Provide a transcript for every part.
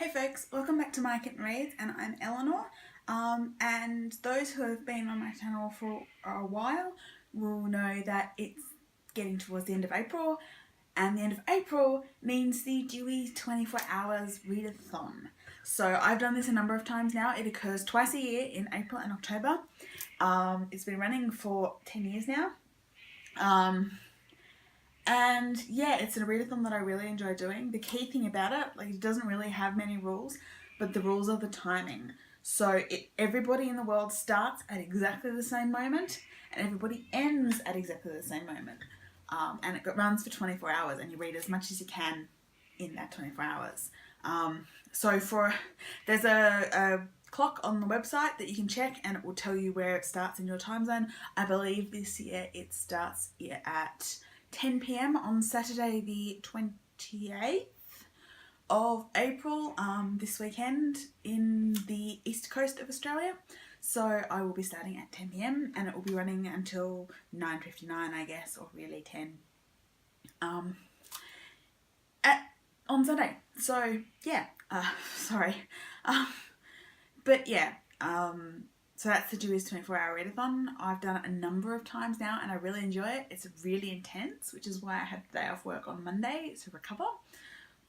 Hey folks, welcome back to My Kitten Reads, and I'm Eleanor. And those who have been on my channel for a while will know that it's getting towards the end of April, and the end of April means the Dewey 24 Hours Readathon. So I've done this a number of times now. It occurs twice a year in April and October. It's been running for 10 years now. And yeah, it's a readathon that I really enjoy doing. The key thing about it doesn't really have many rules, but the rules are the timing. So everybody in the world starts at exactly the same moment, and everybody ends at exactly the same moment. And it runs for 24 hours, and you read as much as you can in that 24 hours. There's a clock on the website that you can check, and it will tell you where it starts in your time zone. I believe this year it starts at 10 p.m. on Saturday the 28th of April, this weekend in the east coast of Australia. So I will be starting at 10 p.m. and it will be running until 9:59, I guess, or really 10 on Sunday. So yeah, sorry. So that's the Dewey's 24-hour readathon. I've done it a number of times now and I really enjoy it. It's really intense, which is why I had the day off work on Monday to recover.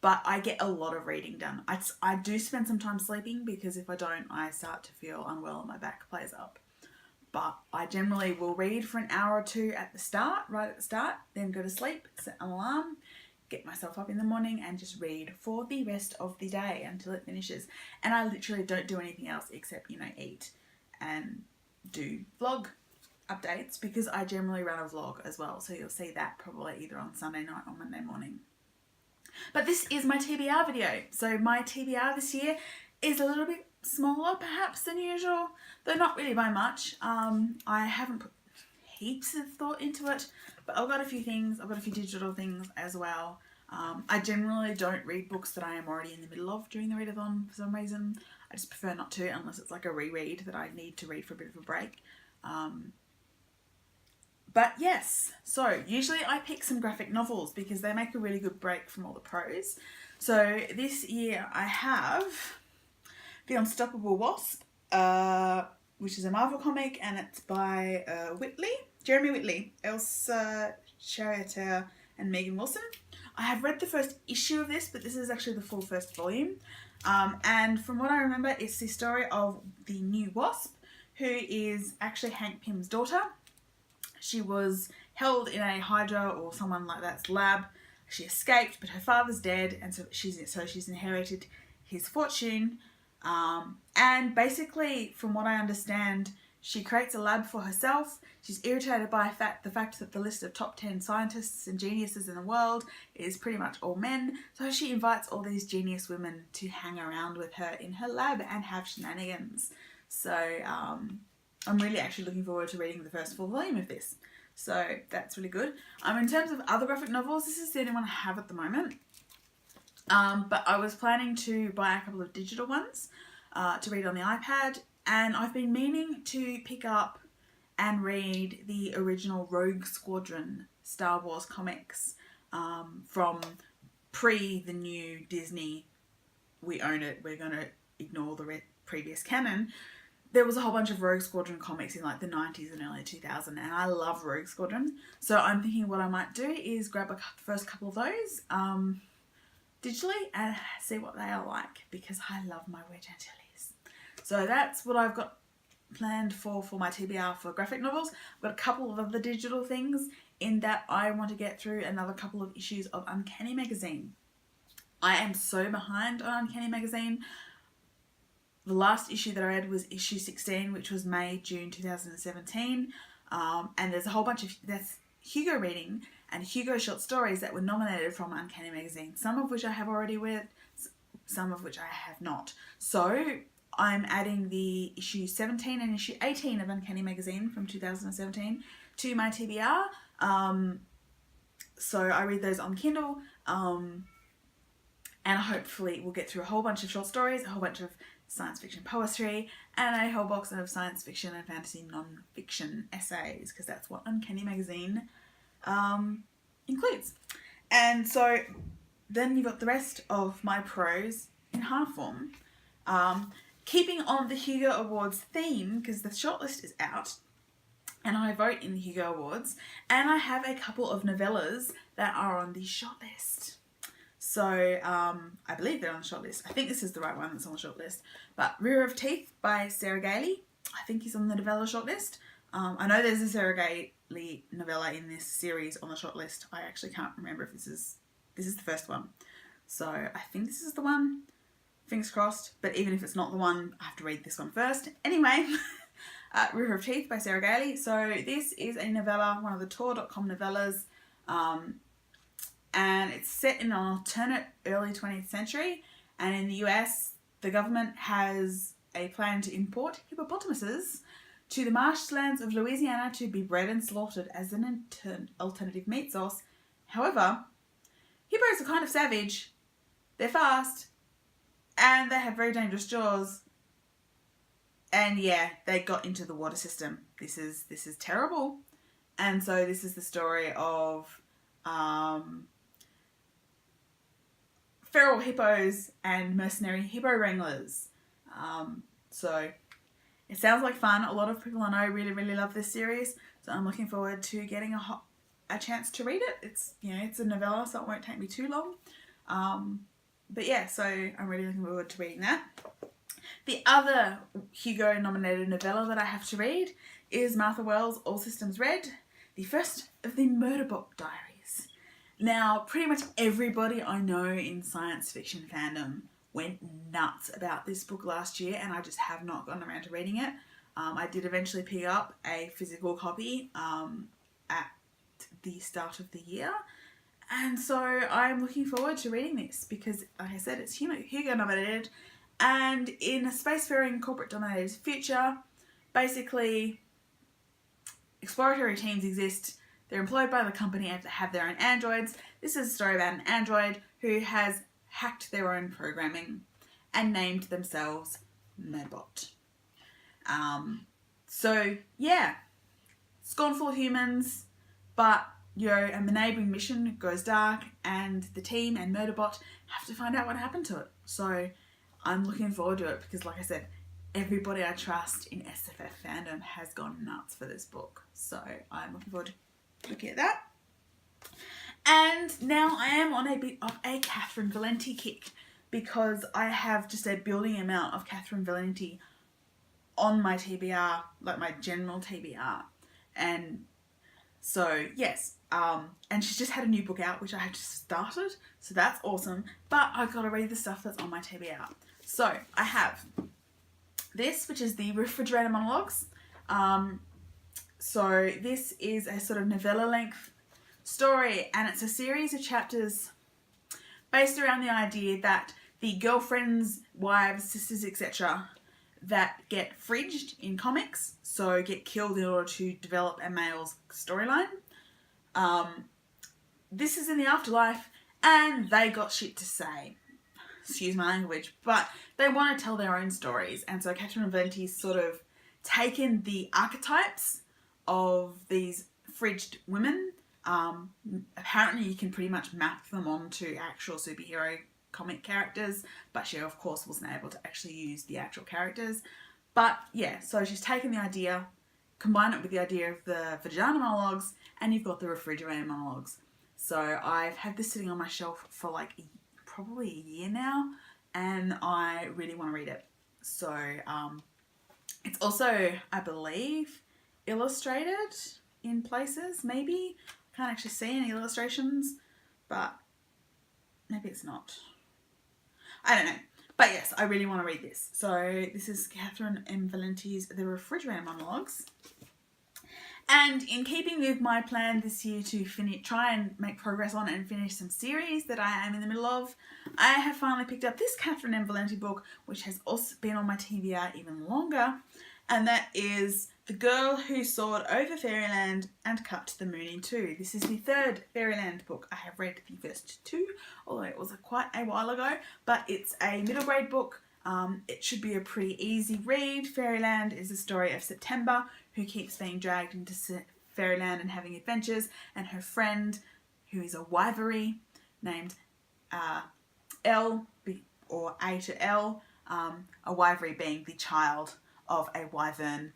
But I get a lot of reading done. I do spend some time sleeping because if I don't, I start to feel unwell and my back plays up. But I generally will read for an hour or two right at the start, then go to sleep, set an alarm, get myself up in the morning and just read for the rest of the day until it finishes. And I literally don't do anything else except, eat and do vlog updates because I generally run a vlog as well. So you'll see that probably either on Sunday night or Monday morning. But this is my TBR video. So my TBR this year is a little bit smaller perhaps than usual, though not really by much. I haven't put heaps of thought into it, but I've got a few things. I've got a few digital things as well. I generally don't read books that I am already in the middle of during the readathon for some reason. I just prefer not to unless it's like a reread that I need to read for a bit of a break. But yes, so usually I pick some graphic novels because they make a really good break from all the prose. So this year I have The Unstoppable Wasp, which is a Marvel comic, and it's by Jeremy Whitley, Elsa Charretier and Megan Wilson. I have read the first issue of this, but this is actually the full first volume. And from what I remember, it's the story of the new Wasp, who is actually Hank Pym's daughter. She was held in a Hydra or someone like that's lab. She escaped, but her father's dead, and so she's inherited his fortune. And basically, from what I understand, she creates a lab for herself. She's irritated by the fact that the list of top 10 scientists and geniuses in the world is pretty much all men. So she invites all these genius women to hang around with her in her lab and have shenanigans. So I'm really actually looking forward to reading the first full volume of this. So that's really good. In terms of other graphic novels, this is the only one I have at the moment. But I was planning to buy a couple of digital ones to read on the iPad. And I've been meaning to pick up and read the original Rogue Squadron Star Wars comics from the new Disney, we own it, we're going to ignore the previous canon. There was a whole bunch of Rogue Squadron comics in like the 90s and early 2000s, and I love Rogue Squadron. So I'm thinking what I might do is grab the first couple of those digitally and see what they are like, because I love my Wedge Antilles. So that's what I've got planned for my TBR for graphic novels. I've got a couple of other digital things in that I want to get through another couple of issues of Uncanny Magazine. I am so behind on Uncanny Magazine. The last issue that I read was issue 16, which was June 2017. And there's a whole bunch of that's Hugo reading and Hugo short stories that were nominated from Uncanny Magazine, some of which I have already read, some of which I have not. So I'm adding the issue 17 and issue 18 of Uncanny Magazine from 2017 to my TBR. So I read those on Kindle, and hopefully we'll get through a whole bunch of short stories, a whole bunch of science fiction poetry, and a whole box of science fiction and fantasy non-fiction essays, because that's what Uncanny Magazine includes. And so then you've got the rest of my prose in half form. Keeping on the Hugo Awards theme, because the shortlist is out, and I vote in the Hugo Awards, and I have a couple of novellas that are on the shortlist. So, I believe they're on the shortlist. I think this is the right one that's on the shortlist. But Rear of Teeth by Sarah Gailey, I think is on the novella shortlist. I know there's a Sarah Gailey novella in this series on the shortlist. I actually can't remember if this is the first one. So, I think this is the one. Fingers crossed. But even if it's not the one, I have to read this one first. Anyway, River of Teeth by Sarah Gailey. So this is a novella, one of the Tor.com novellas, and it's set in an alternate early 20th century, and in the US, the government has a plan to import hippopotamuses to the marshlands of Louisiana to be bred and slaughtered as an alternative meat source. However, hippos are kind of savage, they're fast, and they have very dangerous jaws. And yeah, they got into the water system. This is terrible. And so this is the story of feral hippos and mercenary hippo wranglers. So it sounds like fun. A lot of people I know really, really love this series. So I'm looking forward to getting a chance to read it. It's, it's a novella, so it won't take me too long. But yeah, so I'm really looking forward to reading that. The other Hugo nominated novella that I have to read is Martha Wells' All Systems Red, the first of the Murderbot Diaries. Now, pretty much everybody I know in science fiction fandom went nuts about this book last year, and I just have not gotten around to reading it. I did eventually pick up a physical copy at the start of the year, and so I'm looking forward to reading this because, like I said, it's Hugo nominated. And in a spacefaring corporate-dominated future, basically, exploratory teams exist. They're employed by the company and have their own androids. This is a story about an android who has hacked their own programming and named themselves Murderbot. So, yeah, it's gone full of humans, but, a neighbouring mission goes dark, and the team and Murderbot have to find out what happened to it. So I'm looking forward to it because, like I said, everybody I trust in SFF fandom has gone nuts for this book. So I'm looking forward to looking at that. And now I am on a bit of a Catherynne Valente kick because I have just a building amount of Catherynne Valente on my TBR, like my general TBR. And so, yes, and she's just had a new book out, which I have just started. So that's awesome. But I've got to read the stuff that's on my TBR. So I have this, which is the Refrigerator Monologues. So this is a sort of novella length story, and it's a series of chapters based around the idea that the girlfriends, wives, sisters, etc. that get fridged in comics, so get killed in order to develop a male's storyline. This is in the afterlife, and they got shit to say. Excuse my language, but they want to tell their own stories. And so Catherynne Valente's sort of taken the archetypes of these fridged women. Apparently you can pretty much map them onto actual superhero comic characters, but she of course wasn't able to actually use the actual characters. But yeah, so she's taken the idea, combined it with the idea of the Vagina Monologues, and you've got the Refrigerator Monologues. So I've had this sitting on my shelf for like probably a year now, and I really want to read it. So it's also, I believe, illustrated in places, maybe. I can't actually see any illustrations, but maybe it's not. I don't know. But yes, I really want to read this. So this is Catherynne M. Valente's The Refrigerator Monologues. And in keeping with my plan this year to try and make progress on and finish some series that I am in the middle of, I have finally picked up this Catherynne M. Valente book, which has also been on my TBR even longer, and that is The Girl Who Soared Over Fairyland and Cut the Moon in Two. This is the third Fairyland book. I have read the first two, although it was quite a while ago, but it's a middle grade book. It should be a pretty easy read. Fairyland is the story of September, who keeps being dragged into Fairyland and having adventures, and her friend, who is a wivery, named Elle, or A to L, a Wyvern being the child of a wyvern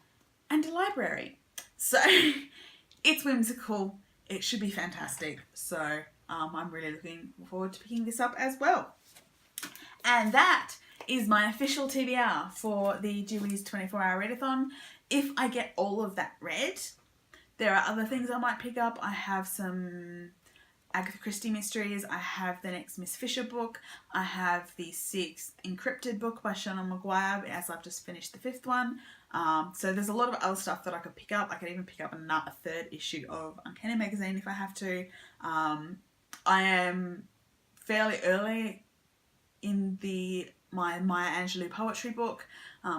and a library. So it's whimsical. It should be fantastic. So I'm really looking forward to picking this up as well. And that is my official TBR for the Dewey's 24-hour readathon. If I get all of that read, there are other things I might pick up. I have some Agatha Christie mysteries. I have the next Miss Fisher book. I have the 6th Encrypted book by Shannon Maguire, as I've just finished the 5th one. So there's a lot of other stuff that I could pick up. I could even pick up a 3rd issue of Uncanny Magazine if I have to. I am fairly early in my Maya Angelou poetry book,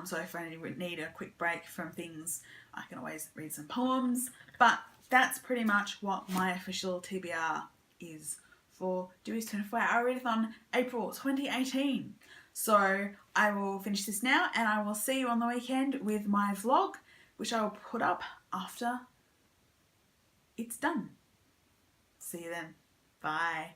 so if I need a quick break from things, I can always read some poems. But that's pretty much what my official TBR is for Dewey's 24-hour readathon April 2018. So I will finish this now, and I will see you on the weekend with my vlog, which I will put up after it's done. See you then. Bye.